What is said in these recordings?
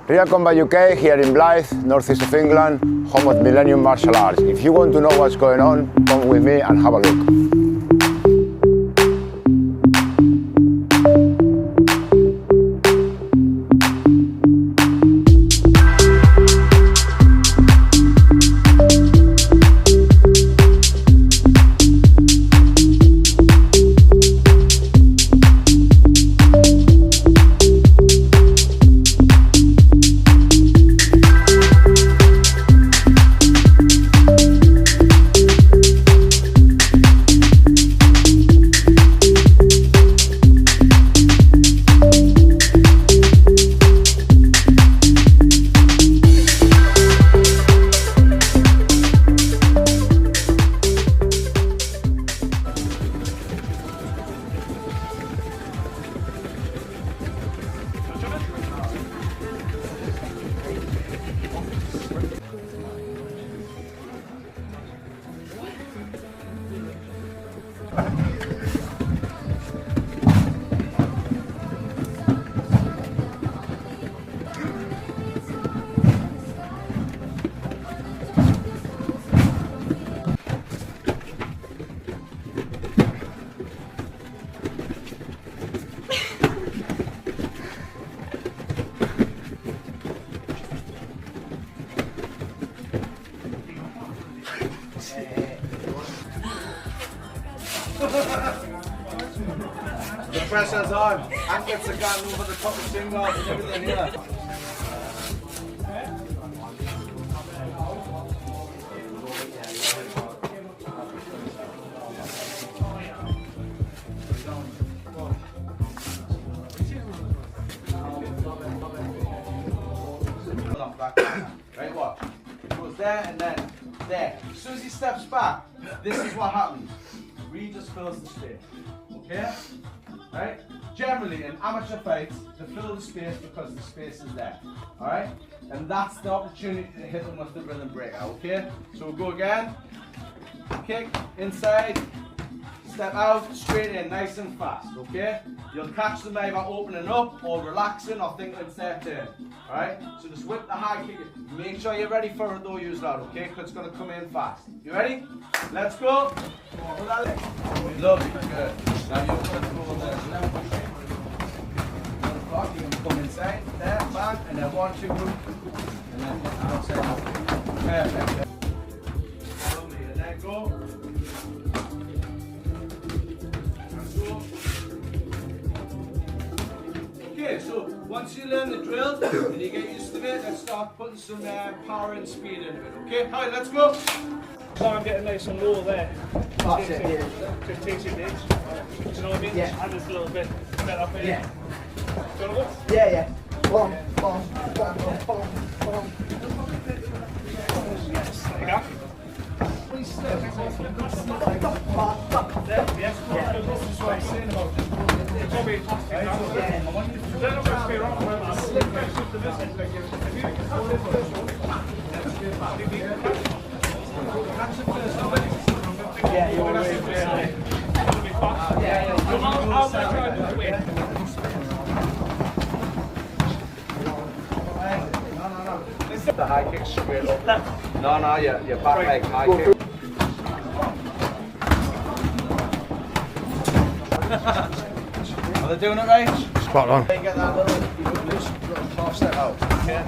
Real Combat UK here in Blyth, northeast of England, home of Millennium Martial Arts. If you want to know what's going on, come with me and have a look. The pressure's on. Ankles are going over the top of shin guards and everything here. Right, watch. It goes there and then there. As soon as he steps back, this is what happens. Reed just fills the space. Okay? Right? Generally, in amateur fights, they fill the space because the space is there. Alright? And that's the opportunity to hit them with the rhythm breaker. Okay? So we'll go again. Kick, inside, step out, straight in, nice and fast. Okay? You'll catch them either opening up or relaxing or thinking it's their turn. Alright? So just whip the high kick. Make sure you're ready for it though, use that, okay? Because it's going to come in fast. You ready? Let's go. Lovely, good. Now you're going to go there. You can come inside, there, back, and then 1, 2, and then outside. Perfect. Lovely, and then go. Okay, so once you learn the drill and you get used to it, let's start putting some power and speed into it, okay? Alright, let's go! Try and get nice and low there. That's it, yeah. Just takes your legs. Do you know what I mean? Yeah. And it's a little bit better for you. Yeah. Do you want to go? Yeah, yeah. Boom, boom, boom, boom, boom. Yes, there you go. Please step. There, yes, yeah. This is what I'm saying about it. It's probably a plastic bag. Yeah. They're not going to stay around for a slip next to this. If you can cut this first one, if you can catch it first, Yeah, you're going to right. it'll be fast. Yeah. So how much I do the weight? The high kick straight up. No, your back leg high kick. Are they doing it right? Spot on. You get that little loose half step out. Okay?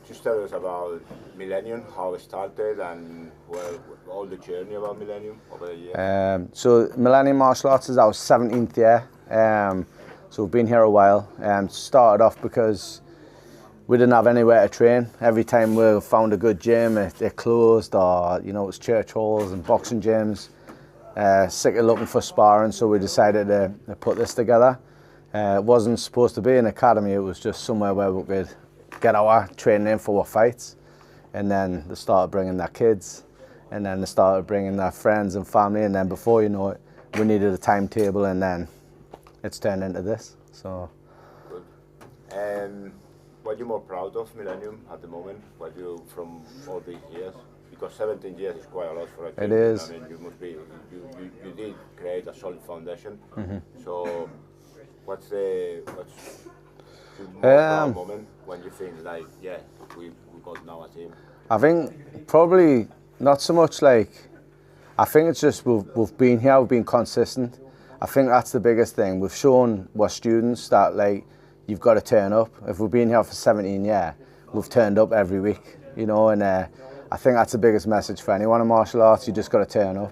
Just tell us about Millennium, how it started, and all the journey about Millennium over the years. So Millennium Martial Arts is our 17th year. So we've been here a while. Started off because we didn't have anywhere to train. Every time we found a good gym, it closed, or it was church halls and boxing gyms. Sick of looking for sparring, so we decided to put this together. It wasn't supposed to be an academy, it was just somewhere where we could get our training in for our fights. and then they started bringing their kids, and then they started bringing their friends and family, and then before you know it, we needed a timetable, and then it's turned into this. So. Good. What are you more proud of, Millennium, at the moment? What you from all these years? Because 17 years is quite a lot for a team. It is. I mean, you must be. You did create a solid foundation. Mm-hmm. So, what's the more proud moment when you think like, yeah, we got now a team? I think probably not so much like. I think it's just we've been here, we've been consistent. I think that's the biggest thing. We've shown we're students that like you've got to turn up. If we've been here for 17 years, we've turned up every week, you know, and I think that's the biggest message for anyone in martial arts. You just got to turn up.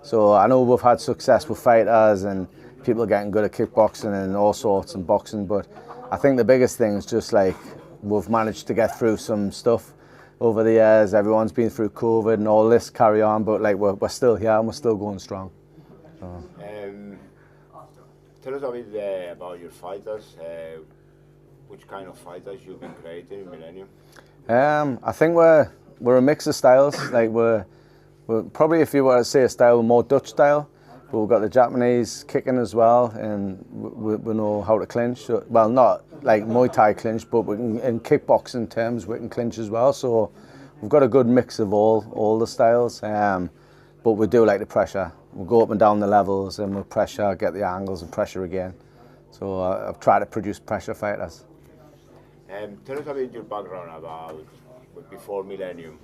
So I know we've had successful fighters and people getting good at kickboxing and all sorts and boxing, but I think the biggest thing is just like we've managed to get through some stuff over the years. Everyone's been through COVID and all this carry on, but like we're still here and we're still going strong. So. Tell us a bit about your fighters. Which kind of fighters you've been creating in Millennium? I think we're a mix of styles. Like we're probably, if you were to say a style, we're more Dutch style, but we've got the Japanese kicking as well, and we know how to clinch. Well, not like Muay Thai clinch, but in kickboxing terms, we can clinch as well. So we've got a good mix of all the styles. But we do like the pressure. We'll go up and down the levels and we'll pressure, get the angles and pressure again. So I've tried to produce pressure fighters. Tell us a bit your background about before Millennium,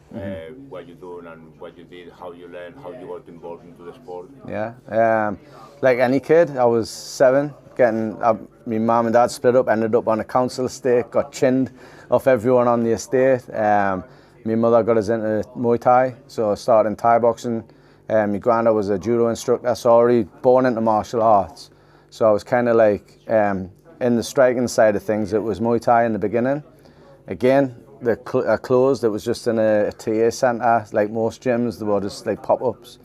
what you're doing and what you did, how you learned, how you got involved into the sport. Yeah, like any kid, I was 7, my mum and dad split up, ended up on a council estate, got chinned off everyone on the estate. My mother got us into Muay Thai, so I started in Thai boxing. My granddad was a judo instructor, so already born into martial arts. So I was kind of like, in the striking side of things, it was Muay Thai in the beginning. Again, they closed, it was just in a TA centre, like most gyms, they were just like pop-ups.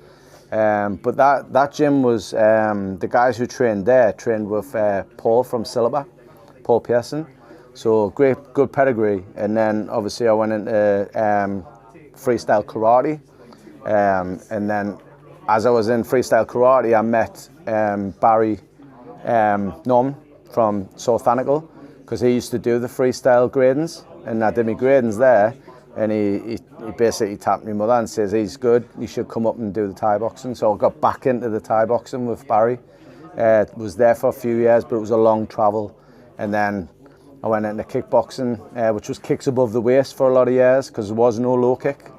But that gym was, the guys who trained there trained with Paul from Silver, Paul Pearson. So good pedigree. And then obviously I went into freestyle karate. And then as I was in freestyle karate, I met Barry Norman from Southampton, because he used to do the freestyle gradings, and I did my gradings there, and he basically tapped my mother and says he's good, you should come up and do the Thai boxing. So I got back into the Thai boxing with Barry. Was there for a few years, but it was a long travel, and then I went into kickboxing, which was kicks above the waist for a lot of years, because there was no low kick.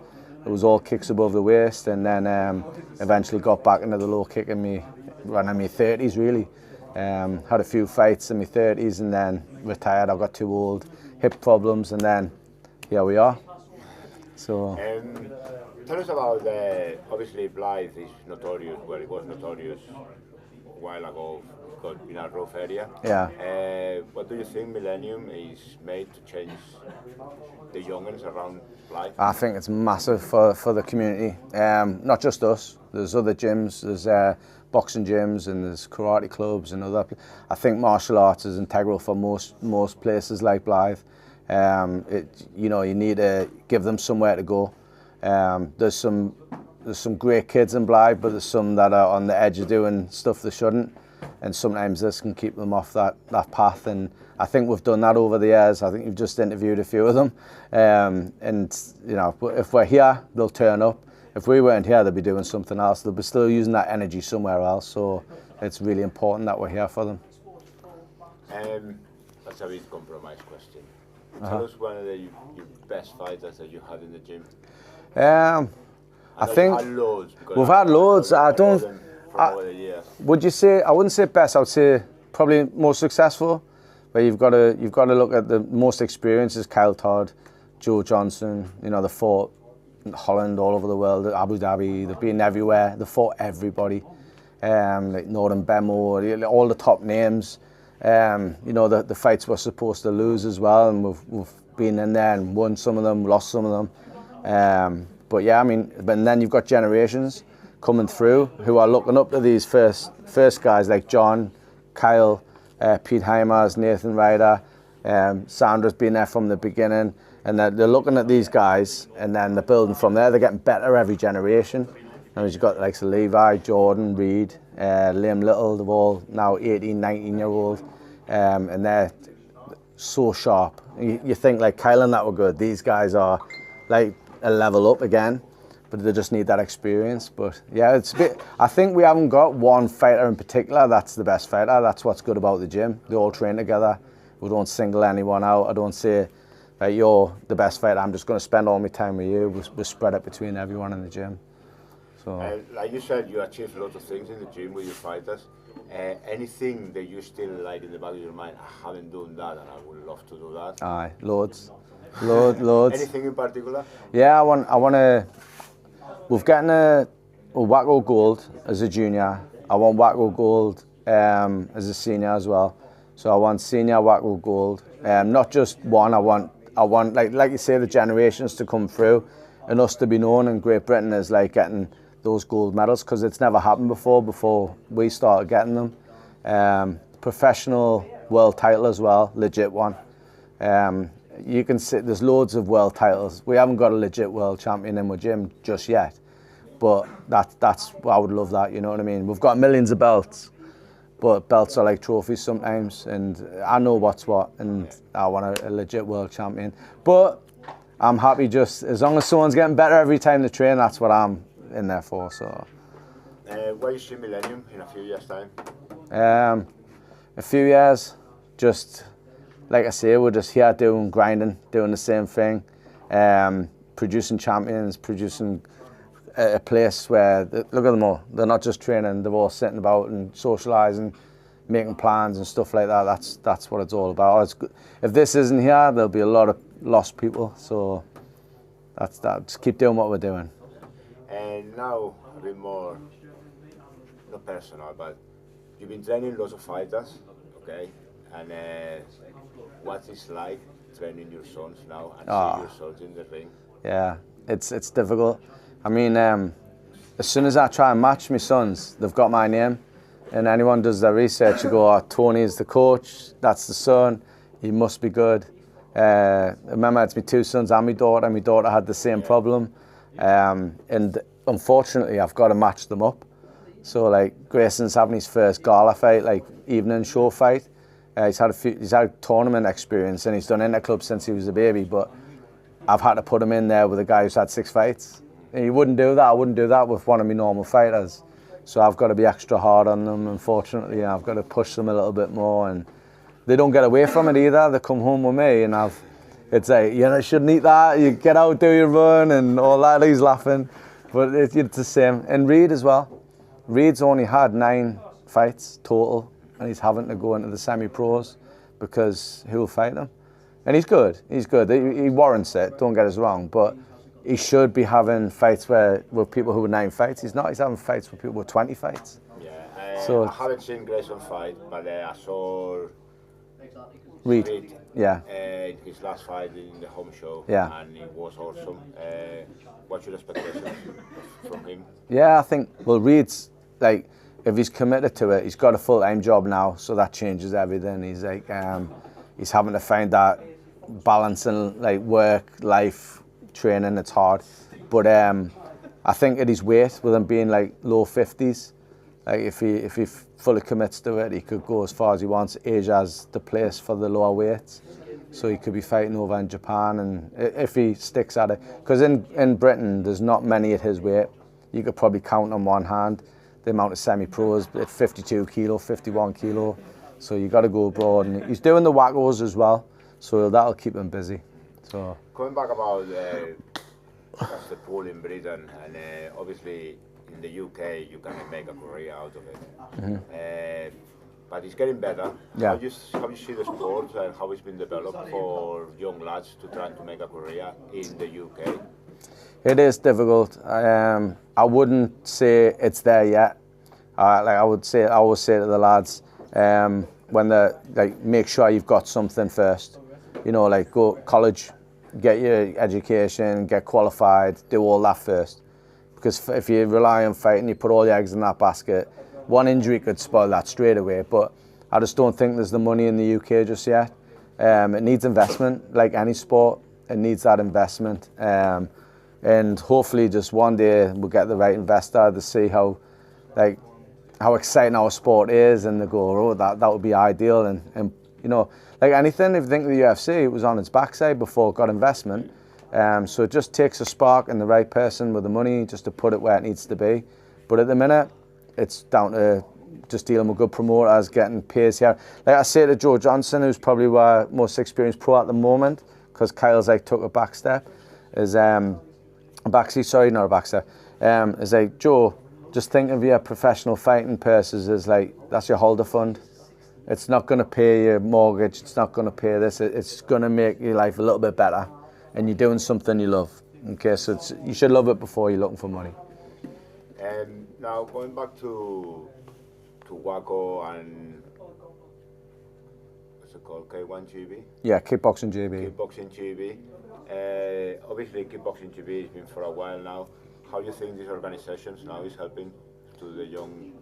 It was all kicks above the waist, and then eventually got back into the low kick in my 30s really. Had a few fights in my 30s and then retired. I got too old, hip problems, and then here we are. So. Tell us about, obviously Blyth is notorious, well it was notorious a while ago, got in a rough area. Yeah. What do you think Millennium is made to change the youngins around Blyth? I think it's massive for the community. Not just us. There's other gyms. There's boxing gyms and there's karate clubs and other. I think martial arts is integral for most places like Blyth. You need to give them somewhere to go. There's some great kids in Blyth, but there's some that are on the edge of doing stuff they shouldn't. And sometimes this can keep them off that path, and I think we've done that over the years. I think you've just interviewed a few of them, and if we're here, they'll turn up. If we weren't here, they'll be doing something else. They'll be still using that energy somewhere else, so it's really important that we're here for them. That's a bit compromised question. Tell us one of your best fighters that you had in the gym. I think had loads, we've had loads. I don't. Would you say? I wouldn't say best. I would say probably most successful. But you've got to look at the most experiences. Kyle Todd, Joe Johnson. They fought in Holland, all over the world, Abu Dhabi. They've been everywhere. They fought everybody. Like Northern Bemo, all the top names. The fights we're supposed to lose as well, and we've been in there and won some of them, lost some of them. But yeah, but then you've got generations coming through who are looking up to these first guys like John, Kyle, Pete Heimers, Nathan Ryder. Sandra's been there from the beginning. And they're looking at these guys, and then they're building from there. They're getting better every generation. And you've got like Levi, Jordan, Reed, Liam Little, they're all now 18, 19-year-old, and they're so sharp. You think like Kyle and that were good. These guys are like a level up again, but they just need that experience. But yeah, it's a bit. I think we haven't got one fighter in particular that's the best fighter. That's what's good about the gym. They all train together. We don't single anyone out. I don't say, like, you're the best fighter, I'm just going to spend all my time with you. We spread it between everyone in the gym. So, like you said, you achieved a lot of things in the gym with your fighters. Anything that you still like in the back of your mind, I haven't done that and I would love to do that? Aye, loads. Loads. Anything in particular? Yeah, I want to. We've gotten a Wacko Gold as a junior. I want Wacko Gold as a senior as well. So I want senior Wacko Gold. Not just one. I want like you say, the generations to come through, and us to be known in Great Britain as like getting those gold medals, because it's never happened before we started getting them. Professional world title as well, legit one. You can see there's loads of world titles. We haven't got a legit world champion in my gym just yet, but that's I would love that. You know what I mean? We've got millions of belts, but belts are like trophies sometimes, and I know what's what, and I want a legit world champion. But I'm happy just as long as someone's getting better every time they train. That's what I'm in there for. So. Where you see Millennium in a few years' time? A few years, just like I say, we're just here grinding, doing the same thing, producing champions, producing a place where, look at them all, they're not just training, they're all sitting about and socialising, making plans and stuff like that. That's what it's all about. If this isn't here, there'll be a lot of lost people, so that's that. Just keep doing what we're doing. And now, a bit more, not personal, but you've been training lots of fighters, okay? And what it's like training your sons now and seeing your sons in the ring? Yeah, it's difficult. I mean, as soon as I try and match my sons, they've got my name, and anyone does their research, you go, oh, Tony's the coach, that's the son, he must be good. Remember, it's my two sons and my daughter had the same problem, and unfortunately I've got to match them up. So like Grayson's having his first gala fight, like evening show fight. He's had tournament experience and he's done interclub since he was a baby, but I've had to put him in there with a guy who's had 6 fights. And he wouldn't do that. I wouldn't do that with one of my normal fighters. So I've got to be extra hard on them, unfortunately. I've got to push them a little bit more, and they don't get away from it either. They come home with me and it's like, you know, you shouldn't eat that. You get out, do your run and all that. He's laughing, but it's the same. And Reed as well. Reed's only had 9 fights total, and he's having to go into the semi-pros because who'll fight him? And he's good. He's good. He warrants it. Don't get us wrong, but he should be having fights with people who were 9 fights. He's not. He's having fights with people with 20 fights. Yeah. So I haven't seen Grayson fight, but I saw Reed. Yeah. His last fight in the home show. Yeah. And it was awesome. What's your expectations from him? Yeah, I think, well, Reed's like, if he's committed to it, he's got a full-time job now, so that changes everything. He's like, he's having to find that balance in like work, life, training. It's hard, but I think at his weight, with him being like low 50s, like if he fully commits to it, he could go as far as he wants. Asia's the place for the lower weights, so he could be fighting over in Japan, and if he sticks at it, because in Britain there's not many at his weight. You could probably count on one hand the amount of semi-pros at 52 kilo, 51 kilo. So you got to go abroad, and he's doing the wackos as well, so that'll keep him busy. So coming back about that's the pool in Britain, and obviously in the UK you can make a career out of it. But it's getting better. Yeah. How you see the sport and how it's been developed for young lads to try to make a career in the UK? it is difficult. I wouldn't say it's there yet. I always say to the lads, when they're like, make sure you've got something first. You know, like go college, get your education, get qualified, do all that first. Because if you rely on fighting, you put all your eggs in that basket, one injury could spoil that straight away. But I just don't think there's the money in the UK just yet. It needs investment, like any sport. it needs that investment. And hopefully just one day we'll get the right investor to see how exciting our sport is, and they go, oh, that would be ideal. And you know, like anything, if you think of the UFC, it was on its backside before it got investment. So it just takes a spark and the right person with the money just to put it where it needs to be. But at the minute, it's down to just dealing with good promoters, getting peers here. Like I say to Joe Johnson, who's probably our most experienced pro at the moment, because Kyle's like took a back step, is a backseat, sorry, not a back step. Is like, Joe, just think of your professional fighting purses as like, that's your holder fund. It's not going to pay your mortgage, it's not going to pay this, it's going to make your life a little bit better. And you're doing something you love. Okay, so you should love it before you're looking for money. Now going back to Waco and what's it called, K1 GB? Yeah, Kickboxing GB. Kickboxing GB. Obviously, Kickboxing GB has been for a while now. How do you think these organizations now is helping to the young?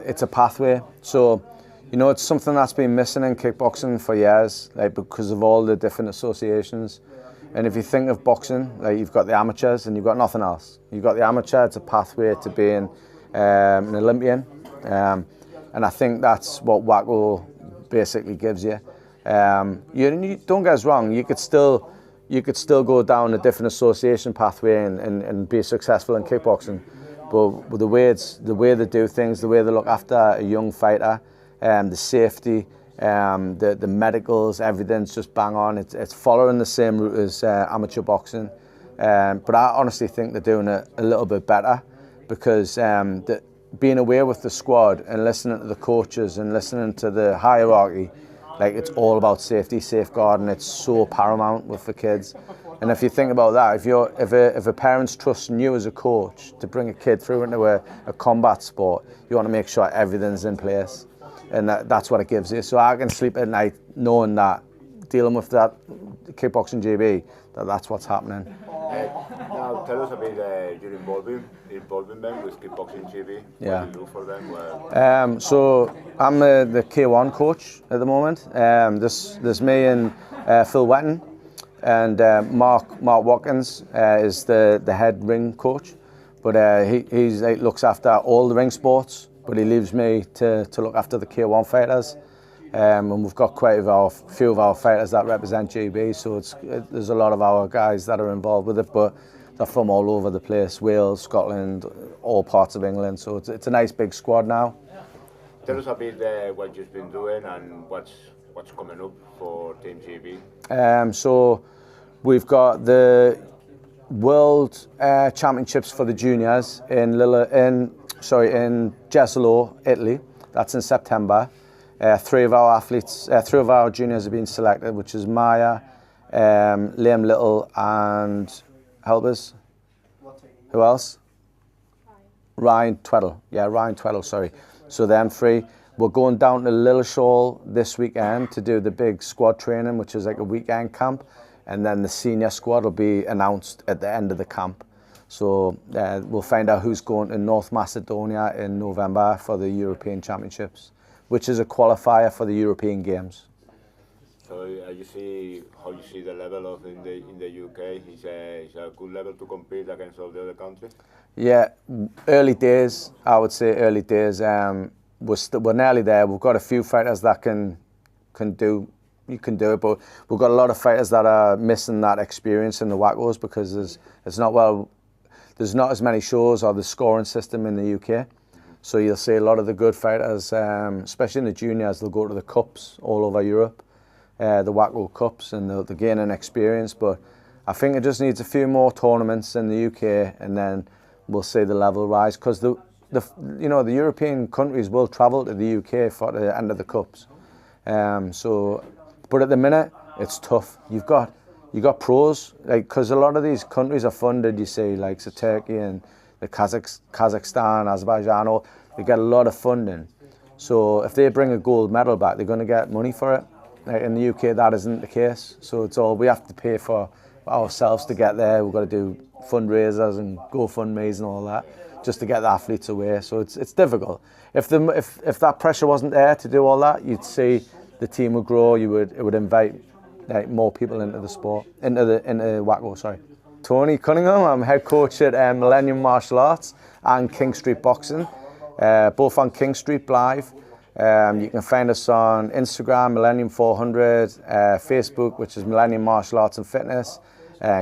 It's a pathway. So, you know, it's something that's been missing in kickboxing for years, like because of all the different associations. And if you think of boxing, like you've got the amateurs and you've got nothing else. You've got the amateur, it's a pathway to being an Olympian. And I think that's what Waco basically gives you. You don't get us wrong, you could still go down a different association pathway and be successful in kickboxing. But the way they do things, the way they look after a young fighter, the safety, the medicals, everything's just bang on. It's following the same route as amateur boxing, but I honestly think they're doing it a little bit better, because being aware with the squad and listening to the coaches and listening to the hierarchy, like it's all about safety, safeguarding. It's so paramount with the kids. And if you think about that, if a parent's trusting you as a coach to bring a kid through into a combat sport, you want to make sure everything's in place. And that's what it gives you. So I can sleep at night knowing that, dealing with that Kickboxing GB, that's what's happening. Now tell us a bit your involvement with Kickboxing GB. Yeah. What do you do for them? So I'm the K1 coach at the moment. There's me and Phil Wetton, and Mark Watkins is the head ring coach. But he's looks after all the ring sports. But he leaves me to look after the K1 fighters, and we've got quite a few of our fighters that represent GB, so there's a lot of our guys that are involved with it, but they're from all over the place, Wales, Scotland, all parts of England, so it's a nice big squad now. Tell us a bit what you've been doing and what's coming up for Team GB. So we've got the World Championships for the juniors in Jesolo, Italy. That's in September. Three of our juniors have been selected, which is Maya, Liam Little, and help us. Who else? Ryan Tweddle. Yeah, Ryan Tweddle, sorry. So them three. We're going down to Lilleshall this weekend to do the big squad training, which is like a weekend camp. And then the senior squad will be announced at the end of the camp. So we'll find out who's going to North Macedonia in November for the European Championships, which is a qualifier for the European Games. So how you see the level of in the UK? Is a good level to compete against all the other countries? Yeah, early days. I would say early days. We're nearly there. We've got a few fighters that can do. You can do it, but we've got a lot of fighters that are missing that experience in the WACOs because there's not as many shows or the scoring system in the UK. So you'll see a lot of the good fighters, especially in the juniors, they'll go to the cups all over Europe, the WACO cups, and they'll gain an experience. But I think it just needs a few more tournaments in the UK, and then we'll see the level rise. Because the European countries will travel to the UK for the end of the cups. But at the minute, it's tough. You've got pros, like, because a lot of these countries are funded, you see, like so Turkey and the Kazakhstan, Azerbaijan, they get a lot of funding. So if they bring a gold medal back, they're going to get money for it. Like in the UK, that isn't the case. So it's all, we have to pay for ourselves to get there. We've got to do fundraisers and GoFundMes and all that just to get the athletes away. So it's difficult. If that pressure wasn't there to do all that, you'd see the team would grow. It would invite like more people into the sport, into Wacko, sorry. Tony Cunningham, I'm head coach at Millennium Martial Arts and King Street Boxing, both on King Street, Blyth. You can find us on Instagram, Millennium 400, Facebook, which is Millennium Martial Arts and Fitness,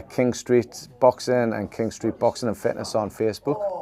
King Street Boxing and King Street Boxing and Fitness on Facebook.